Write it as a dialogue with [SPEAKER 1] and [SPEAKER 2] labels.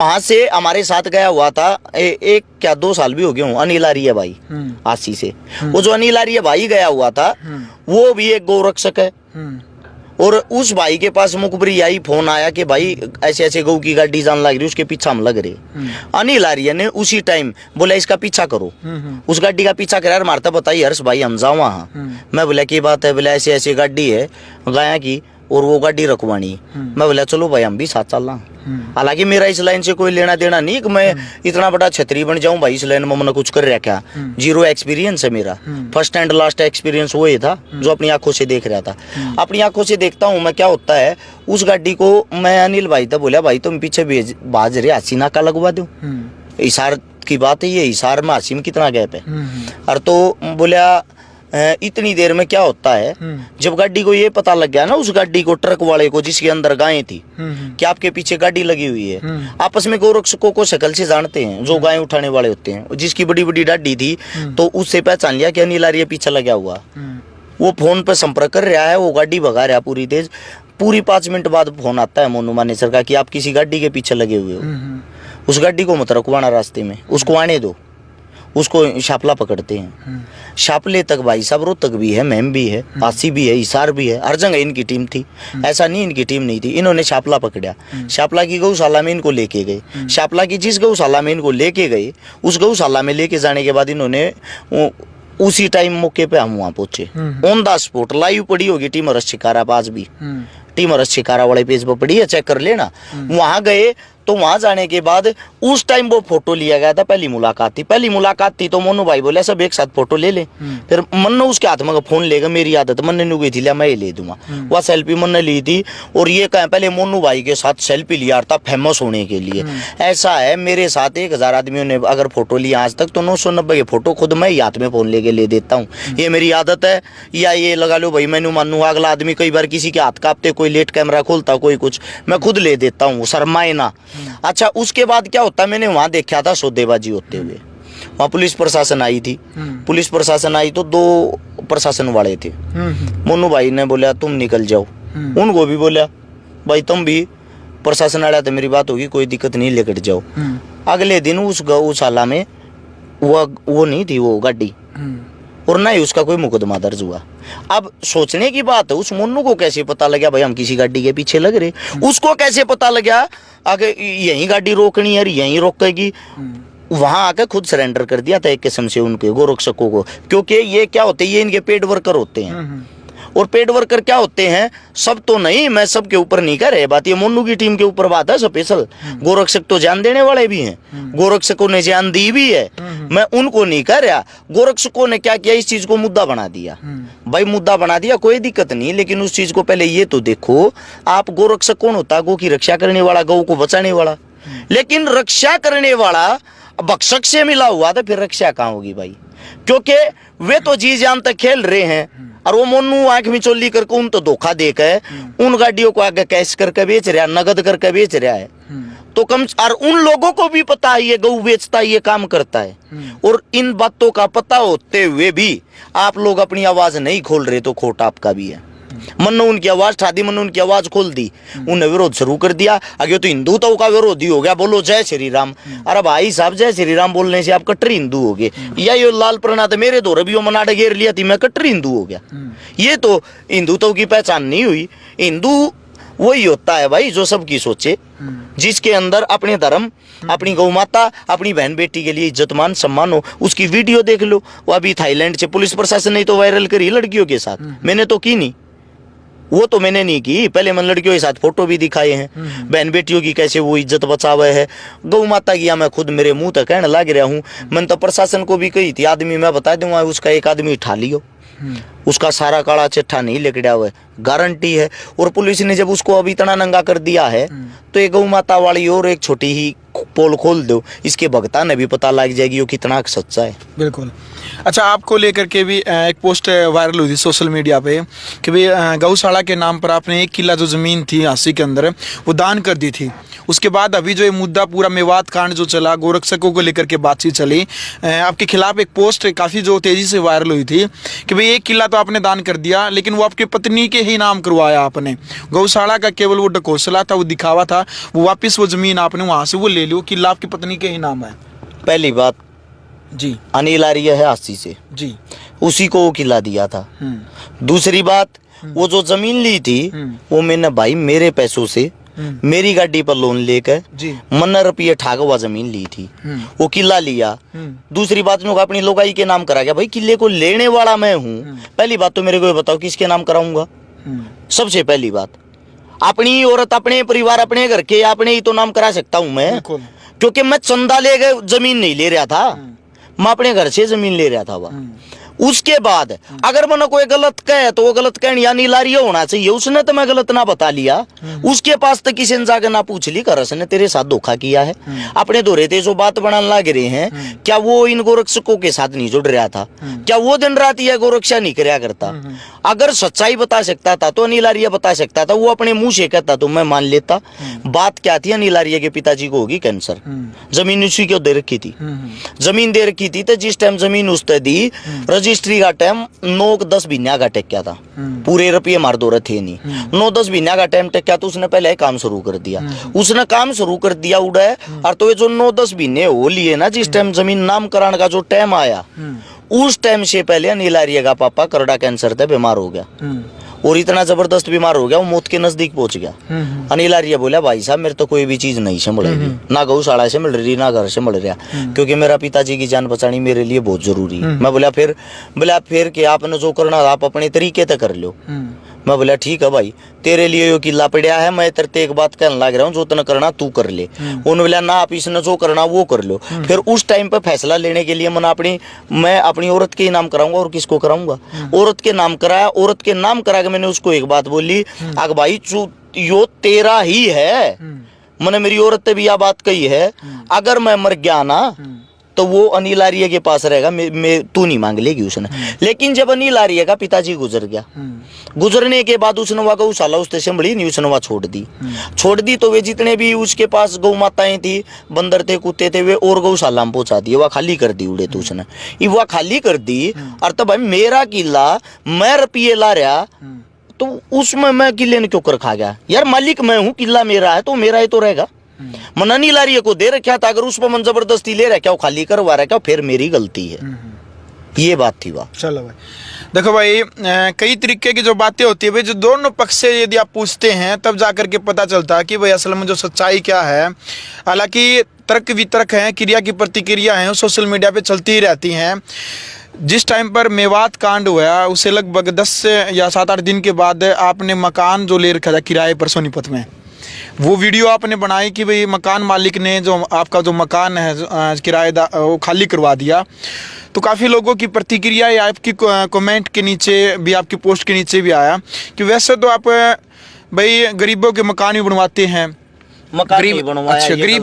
[SPEAKER 1] वहां से हमारे साथ गया हुआ था एक क्या 2 साल भी हो गए हूँ, अनिल आर्य भाई आसी से। वो जो अनिल आर्य भाई गया हुआ था वो भी एक गौरक्षक है। और उस भाई के पास मुखबरी आई, फोन आया कि भाई ऐसे ऐसे गऊ की गाड़ी जान लग रही, उसके पीछा हम लग रहे। अनिल आर्य ने उसी टाइम बोला इसका पीछा करो, उस गाड़ी का पीछा करा। मारता बताइए हर्ष भाई हम जाओ वहाँ। मैं बोला की बात है, बोला ऐसी ऐसी गाड़ी है गाया की और वो गाड़ी रखवानी। मैं बोला चलो भाई हम भी साथ चल रहा। हालांकि मेरा इस लाइन से कोई लेना देना नहीं कि मैं इतना बड़ा छतरी बन जाऊं भाई, इस लाइन में मैंने कुछ कर रखा। जीरो एक्सपीरियंस है मेरा, फर्स्ट एंड लास्ट एक्सपीरियंस वो ही था जो अपनी आंखों से देख रहा था। अपनी आंखों से देखता हूँ मैं क्या होता है। उस गाड़ी को मैं अनिल भाई था बोला भाई तुम पीछे बाज रहे, हासी नाका लगवा दो। इशार की बात है ये, इशार में हासी में कितना गैप है। और तो बोला इतनी देर में क्या होता है, जब गाड़ी को ये पता लग गया ना, उस गाड़ी को ट्रक वाले को जिसके अंदर गायें थी कि आपके पीछे गाड़ी लगी हुई है। आपस में गौरक्षकों को शक्ल से जानते हैं जो गायें उठाने वाले होते हैं। जिसकी बड़ी बड़ी डाडी थी तो उससे पहचान लिया कि अनिल आर्य पीछे लगा हुआ। वो फोन पर संपर्क कर रहा है, वो गाड़ी भगा रहा है पूरी तेज। पूरी 5 मिनट बाद फोन आता है मोनू मानेसर का कि आप किसी गाड़ी के पीछे लगे हुए हो। उस गाड़ी को मत रखवाना रास्ते में, उसको आने दो। उसको शापला पकड़ते हैं। शापले तक भाई साहब रोहतक भी है, मैम भी है, आसी भी है, इसार भी है, हर जगह इनकी टीम थी। ऐसा नहीं इनकी टीम नहीं थी। इन्होंने शापला पकड़ा, शापला की गौशाला में इनको लेके गए। शापला की जिस गौशाला में इनको लेके गए, उस गौशाला में लेके जाने के बाद इन्होंने उसी टाइम मौके पे हम वहाँ पहुंचे। ऑन द स्पॉट लाइव पड़ी होगी टीम रस शिकारा, आज भी टीम रस शिकारा वाले पेज पर पड़ी है, चेक कर लेना। वहां गए तो वहां जाने के बाद उस टाइम वो फोटो लिया गया था। पहली मुलाकात थी तो मोनू भाई बोले सब एक साथ फोटो ले ले। फिर मन्ने उसके हाथ में फोन लेगा, मेरी आदत मन्ने ने गई थी लिया मैं ही ले दूंगा। वह सेल्फी मन्ने ली थी और ये कहें पहले मोनू भाई के साथ सेल्फी लिया था फेमस होने के लिए। ऐसा है मेरे साथ 1000 आदमियों ने अगर फोटो लिया आज तक तो 990 के फोटो खुद मैं ही हाथ में फोन लेके ले देता हूँ। ये मेरी आदत है। या ये लगा लो भाई मैंने मानू अगला आदमी कई बार किसी के हाथ कांपते, कोई लेट कैमरा खोलता, कोई कुछ, मैं खुद ले देता हूँ, शर्माए ना। अच्छा उसके बाद क्या होता, मैंने वहां देखा था सौदेबाजी होते हुए। वहां पुलिस प्रशासन आई थी। पुलिस प्रशासन आई तो 2 प्रशासन वाले थे। मोनू भाई ने बोला तुम निकल जाओ, उनको भी बोला भाई तुम भी प्रशासन वाला तो मेरी बात होगी, कोई दिक्कत नहीं, लेकर जाओ। अगले दिन उस गौशाला में वो नहीं थी वो गाड़ी, और ना ही उसका कोई मुकदमा दर्ज हुआ। अब सोचने की बात है उस मोनू को कैसे पता लगा भाई हम किसी गाड़ी के पीछे लग रहे, उसको कैसे पता लगा आगे यही गाड़ी रोकनी है, यही रोकेगी। वहां आके खुद सरेंडर कर दिया था एक किस्म से उनके गौरक्षकों को, क्योंकि ये क्या होते हैं, ये इनके पेड वर्कर होते हैं। और पेड वर्कर क्या होते हैं, सब तो नहीं, मैं सबके ऊपर नहीं कह रहे बात, ये मोनू की टीम के ऊपर बात है स्पेशल। गोरक्षक तो जान देने वाले भी हैं, गोरक्षकों ने जान दी भी है, मैं उनको नहीं कह रहा। गोरक्षकों ने क्या किया, इस चीज को मुद्दा बना दिया। भाई मुद्दा बना दिया कोई दिक्कत नहीं, लेकिन उस चीज को पहले ये तो देखो, आप गोरक्षक कौन होता है, गौ की रक्षा करने वाला, गौ को बचाने वाला। लेकिन रक्षा करने वाला भक्षक से मिला हुआ था, फिर रक्षा कहाँ होगी भाई, क्योंकि वे तो जी जान तक खेल रहे हैं। और वो मोनू आंख में चोली करके उन तो धोखा देकर उन गाड़ियों को आगे कैश करके बेच रहा है, नगद करके बेच रहा है। तो कम, और उन लोगों को भी पता है ये गऊ बेचता है, ये काम करता है। और इन बातों का पता होते हुए भी आप लोग अपनी आवाज नहीं खोल रहे तो खोट आपका भी है। मन्नो उनकी आवाज उठा दी, मन्नो उनकी आवाज खोल दी, उन्हें विरोध शुरू कर दिया। आगे तो हिंदुत्व का विरोधी हो गया, बोलो जय श्री राम। अरे भाई साहब जय श्री राम बोलने से आप कट्टर हिंदू हो गए, या ये लाल प्रणात मेरे दो रबियों मनाडे घेर लिया थी मैं कट्टर हिंदू हो गया। ये तो हिंदुत्व की पहचान नहीं हुई। हिंदू वही होता है भाई जो सबकी सोचे, जिसके अंदर अपने धर्म, अपनी गौ माता, अपनी बहन बेटी के लिए इज्जत मान सम्मान हो। उसकी वीडियो देख लो, वो अभी थाईलैंड से पुलिस प्रशासन ने तो वायरल करी लड़कियों के साथ, मैंने तो की नहीं, वो तो मैंने नहीं की। पहले मैंने लड़कियों के साथ फोटो भी दिखाए हैं, बहन बेटियों की कैसे वो इज्जत बचावे है, गौ माता की। मैं खुद मेरे मुंह तक कहने लग रहा हूँ। मैंने तो प्रशासन को भी कही थी, आदमी मैं बता दूंगा उसका एक आदमी उठा लियो, उसका सारा काला चिट्ठा नहीं लिखड़ा हुआ है, गारंटी है। और पुलिस ने जब उसको अभी इतना नंगा कर दिया है तो एक गौ माता वाली और एक छोटी ही पोल खोल दो, इसके भगता ने भी पता लग जाएगी वो कितना सच्चा है।
[SPEAKER 2] बिल्कुल। अच्छा आपको लेकर के भी एक पोस्ट वायरल हुई थी सोशल मीडिया पे कि भाई गौशाला के नाम पर आपने 1 किला जो ज़मीन थी हांसी के अंदर वो दान कर दी थी। उसके बाद अभी जो ये मुद्दा पूरा मेवात कांड जो चला, गोरक्षकों को लेकर के बातचीत चली, आपके खिलाफ एक पोस्ट काफ़ी जो तेज़ी से वायरल हुई थी कि भाई एक किला तो आपने दान कर दिया, लेकिन वो आपकी पत्नी के ही नाम करवाया आपने। गौशाला का केवल वो ढकोसला था, वो दिखावा था, वो वापस वो ज़मीन आपने वहाँ से वो ले ली, वो किला आपकी पत्नी के ही नाम है।
[SPEAKER 1] पहली बात
[SPEAKER 2] जी
[SPEAKER 1] अनिल आर्य है 80 से,
[SPEAKER 2] जी।
[SPEAKER 1] उसी को वो किला दिया था। दूसरी बात, वो जो जमीन ली थी वो मैंने भाई मेरे पैसों से मेरी गाड़ी पर लोन लेकर
[SPEAKER 2] जी।
[SPEAKER 1] मन्ना रुपये ठाक हुआ जमीन ली थी, वो किला लिया। दूसरी बात में अपनी लोगाई के नाम करा गया। भाई किले को लेने वाला मैं हूँ। पहली बात तो मेरे को ये बताओ किसके नाम कराऊंगा? सबसे पहली बात अपनी औरत, अपने परिवार, अपने घर के अपने ही तो नाम करा सकता हूँ मैं, क्योंकि मैं चंदा ले गए जमीन नहीं ले रहा था, मैं अपने घर से जमीन ले रहा था। वह उसके बाद अगर मैंने कोई गलत कहे तो वो गलत कहने या नीलारी होना चाहिए, उसने तो मैं गलत ना बता लिया, उसके पास तो किसी ने जाकर ना पूछ ली कर ने तेरे साथ धोखा किया है। अपने दोहरे थे जो बात बनाने लग रहे हैं, क्या वो इन गोरक्षकों के साथ नहीं जुड़ रहा था? क्या वो दिन रात यह गोरक्षा नहीं कराया करता? अगर सच्चाई बता सकता था तो अनिल आर्य बता सकता था, वो अपने मुंह से कहता तो मैं मान लेता। बात क्या थी, अनिल आर्य के पिताजी को होगी कैंसर, जमीन उसी को दे रखी थी, जमीन दे रखी थी। तो जिस टाइम जमीन उसने दी, रजिस्ट्री का टाइम 9-10 महीना का टेक्या था, पूरे रुपये मार दो रहे थे नहीं, 9-10 महीना का टाइम टेक्या। तो उसने पहले काम शुरू कर दिया, उसने काम शुरू कर दिया उड़ा है। और तो ये जो 9-10 महीने हो लिए ना, जिस टाइम जमीन नामकरण का जो टाइम आया, उस टाइम से पहले अनिल आर्य का पापा करड़ा कैंसर से बीमार हो गया, और इतना जबरदस्त बीमार हो गया वो मौत के नजदीक पहुंच गया। अनिल आर्य बोला भाई साहब मेरे तो कोई भी चीज नहीं से मिलेगी, ना गौशाला से मिल रही ना घर से मिल रहा, क्योंकि मेरा पिताजी की जान बचानी मेरे लिए बहुत जरूरी है। मैं बोला फिर कि आपने जो करना आप अपने तरीके से कर लो। मैं बोला ठीक है भाई, तेरे लिए यो किला पड़ा है, मैं तेरे एक बात कहने लग रहा हूँ, जो तने करना तू कर ले। उन्होंने बोला ना आप इसने जो करना वो कर लो। फिर उस टाइम पे फैसला लेने के लिए मैं अपनी औरत के नाम कराऊंगा, और किसको कराऊंगा? औरत के नाम कराया। औरत के नाम करा के मैंने उसको एक बात बोली, अग भाई यो तेरा ही है। मैंने मेरी औरत ने भी यह बात कही है, अगर मैं मर गया ना तो वो अनिल आर्य के पास रहेगा, तू नहीं मांग लेगी उसने। लेकिन जब अनिल आर्य का पिताजी गुजर गया, गुजरने के बाद उसने वह गौशाला उससे संभली नहीं, उसने वह छोड़ दी। तो वे जितने भी उसके पास गौ माताएं थी, बंदर थे, कुत्ते थे, वे और गौशाला में पहुंचा दिए, वह खाली कर दी उड़े। तो उसने वह खाली कर दी। और तब भाई मेरा किला मैं रुपये ला रहा, तो उसमें मैं किले ने क्यों कर खा गया? यार मालिक मैं हूँ, किला मेरा है तो मेरा ही तो रहेगा। मन अनिल आर्य को दे रखा था, अगर उस पर मन जबरदस्ती ले रखा, खाली करवा रखा, फिर मेरी गलती है। ये बात थी। वाह
[SPEAKER 2] चलो भाई, देखो भाई, कई तरीके की जो बातें होती है भाई, जो दोनों पक्ष से यदि आप पूछते हैं तब जाकर के पता चलता है कि भाई असल में जो सच्चाई क्या है। हालांकि तर्क वितर्क हैं, क्रिया की प्रतिक्रिया हैं, सोशल मीडिया पे चलती ही रहती हैं। जिस टाइम पर मेवात कांड हुआ उससे लगभग 10 या 7-8 दिन के बाद आपने मकान जो ले रखा था किराए पर सोनीपत में, वो वीडियो आपने बनाई कि भाई मकान मालिक ने जो आपका जो मकान है किराएदार वो खाली करवा दिया। तो काफ़ी लोगों की प्रतिक्रिया या आपकी कमेंट के नीचे भी, आपकी पोस्ट के नीचे भी आया कि वैसे तो आप भाई गरीबों के मकान भी बनवाते हैं,
[SPEAKER 1] मकान नहीं बनवाया,
[SPEAKER 2] अच्छा गरीब